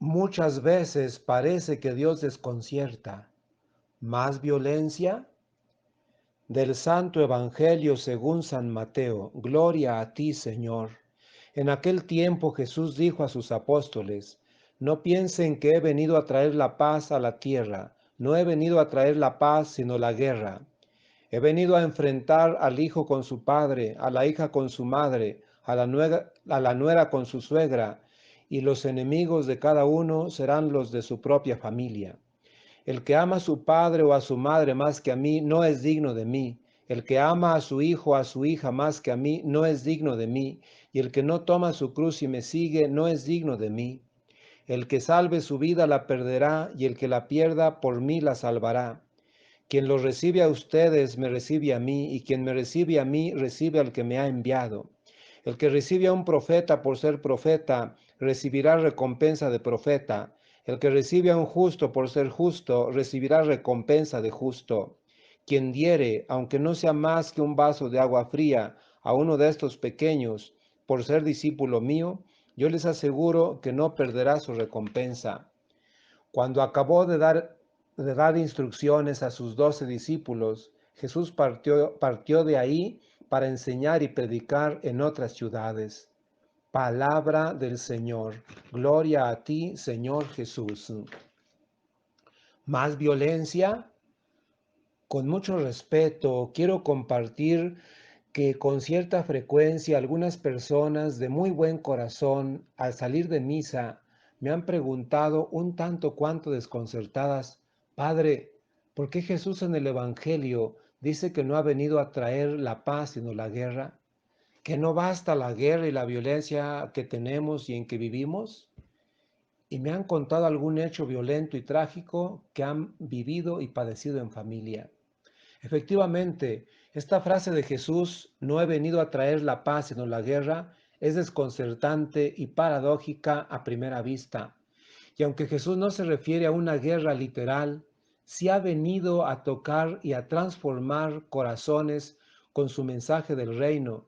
Muchas veces parece que Dios desconcierta. ¿Más violencia? Del Santo Evangelio según San Mateo. Gloria a ti, Señor. En aquel tiempo Jesús dijo a sus apóstoles: No piensen que he venido a traer la paz a la tierra. No he venido a traer la paz, sino la guerra. He venido a enfrentar al hijo con su padre, a la hija con su madre, a la nuera con su suegra, y los enemigos de cada uno serán los de su propia familia. El que ama a su padre o a su madre más que a mí no es digno de mí. El que ama a su hijo o a su hija más que a mí no es digno de mí. Y el que no toma su cruz y me sigue no es digno de mí. El que salve su vida la perderá, y el que la pierda por mí la salvará. Quien los recibe a ustedes me recibe a mí, y quien me recibe a mí recibe al que me ha enviado. El que recibe a un profeta por ser profeta recibirá recompensa de profeta. El que recibe a un justo por ser justo recibirá recompensa de justo. Quien diere, aunque no sea más que un vaso de agua fría, a uno de estos pequeños, por ser discípulo mío, yo les aseguro que no perderá su recompensa. Cuando acabó de dar instrucciones a sus 12 discípulos, Jesús partió de ahí para enseñar y predicar en otras ciudades. Palabra del Señor. Gloria a ti, Señor Jesús. ¿Más violencia? Con mucho respeto, quiero compartir que con cierta frecuencia algunas personas de muy buen corazón, al salir de misa, me han preguntado un tanto cuanto desconcertadas: Padre, ¿por qué Jesús en el Evangelio dice que no ha venido a traer la paz sino la guerra? ¿Que no basta la guerra y la violencia que tenemos y en que vivimos? Y me han contado algún hecho violento y trágico que han vivido y padecido en familia. Efectivamente, esta frase de Jesús: no he venido a traer la paz sino la guerra, es desconcertante y paradójica a primera vista. Y aunque Jesús no se refiere a una guerra literal, sí ha venido a tocar y a transformar corazones con su mensaje del reino,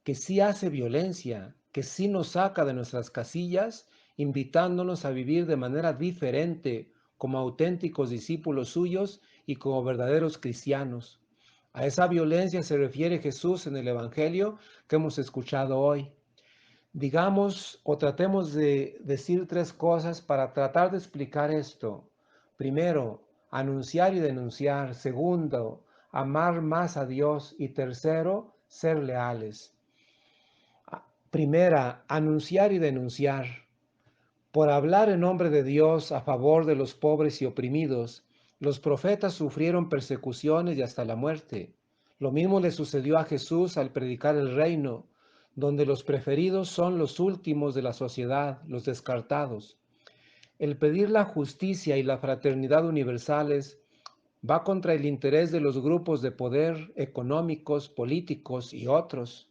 que sí hace violencia, que sí nos saca de nuestras casillas, invitándonos a vivir de manera diferente como auténticos discípulos suyos y como verdaderos cristianos. A esa violencia se refiere Jesús en el Evangelio que hemos escuchado hoy. Digamos o tratemos de decir tres cosas para tratar de explicar esto. Primero, anunciar y denunciar. Segundo, amar más a Dios. Y tercero, ser leales. Primera, anunciar y denunciar. Por hablar en nombre de Dios a favor de los pobres y oprimidos, los profetas sufrieron persecuciones y hasta la muerte. Lo mismo le sucedió a Jesús al predicar el reino, donde los preferidos son los últimos de la sociedad, los descartados. El pedir la justicia y la fraternidad universales va contra el interés de los grupos de poder económicos, políticos y otros,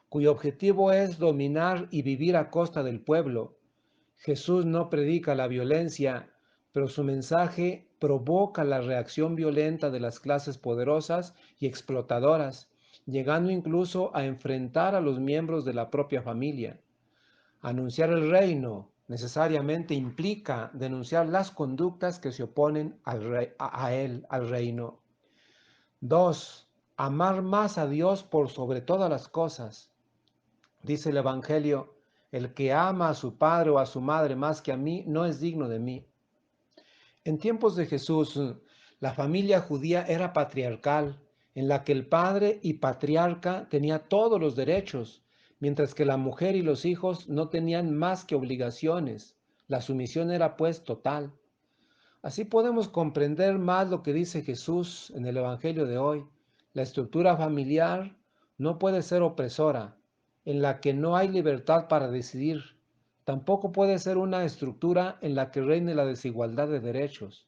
cuyo objetivo es dominar y vivir a costa del pueblo. Jesús no predica la violencia, pero su mensaje provoca la reacción violenta de las clases poderosas y explotadoras, llegando incluso a enfrentar a los miembros de la propia familia. Anunciar el reino necesariamente implica denunciar las conductas que se oponen a él, al reino. 2. Amar más a Dios por sobre todas las cosas. Dice el Evangelio: el que ama a su padre o a su madre más que a mí no es digno de mí. En tiempos de Jesús, la familia judía era patriarcal, en la que el padre y patriarca tenía todos los derechos, mientras que la mujer y los hijos no tenían más que obligaciones. La sumisión era pues total. Así podemos comprender más lo que dice Jesús en el Evangelio de hoy. La estructura familiar no puede ser opresora, en la que no hay libertad para decidir. Tampoco puede ser una estructura en la que reine la desigualdad de derechos.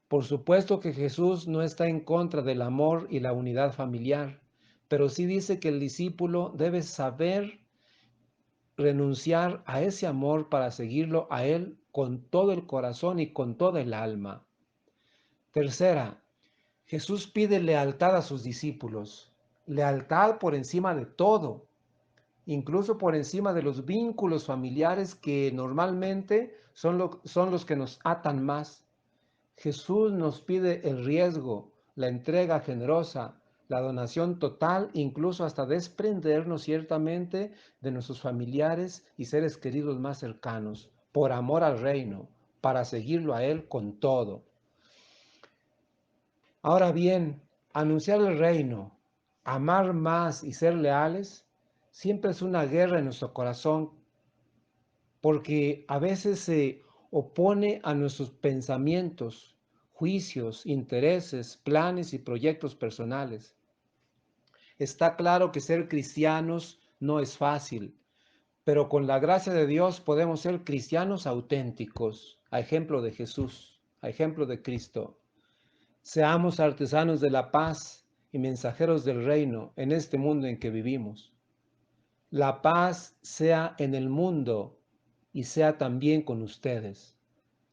Por supuesto que Jesús no está en contra del amor y la unidad familiar, pero sí dice que el discípulo debe saber renunciar a ese amor para seguirlo a Él con todo el corazón y con toda el alma. Tercera, Jesús pide lealtad a sus discípulos, lealtad por encima de todo. incluso por encima de los vínculos familiares que normalmente son los que nos atan más. Jesús nos pide el riesgo, la entrega generosa, la donación total, incluso hasta desprendernos ciertamente de nuestros familiares y seres queridos más cercanos, por amor al reino, para seguirlo a Él con todo. Ahora bien, anunciar el reino, amar más y ser leales, siempre es una guerra en nuestro corazón, porque a veces se opone a nuestros pensamientos, juicios, intereses, planes y proyectos personales. Está claro que ser cristianos no es fácil, pero con la gracia de Dios podemos ser cristianos auténticos, a ejemplo de Jesús, a ejemplo de Cristo. Seamos artesanos de la paz y mensajeros del reino en este mundo en que vivimos. La paz sea en el mundo y sea también con ustedes.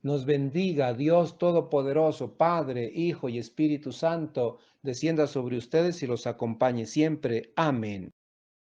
Nos bendiga Dios Todopoderoso, Padre, Hijo y Espíritu Santo, descienda sobre ustedes y los acompañe siempre. Amén.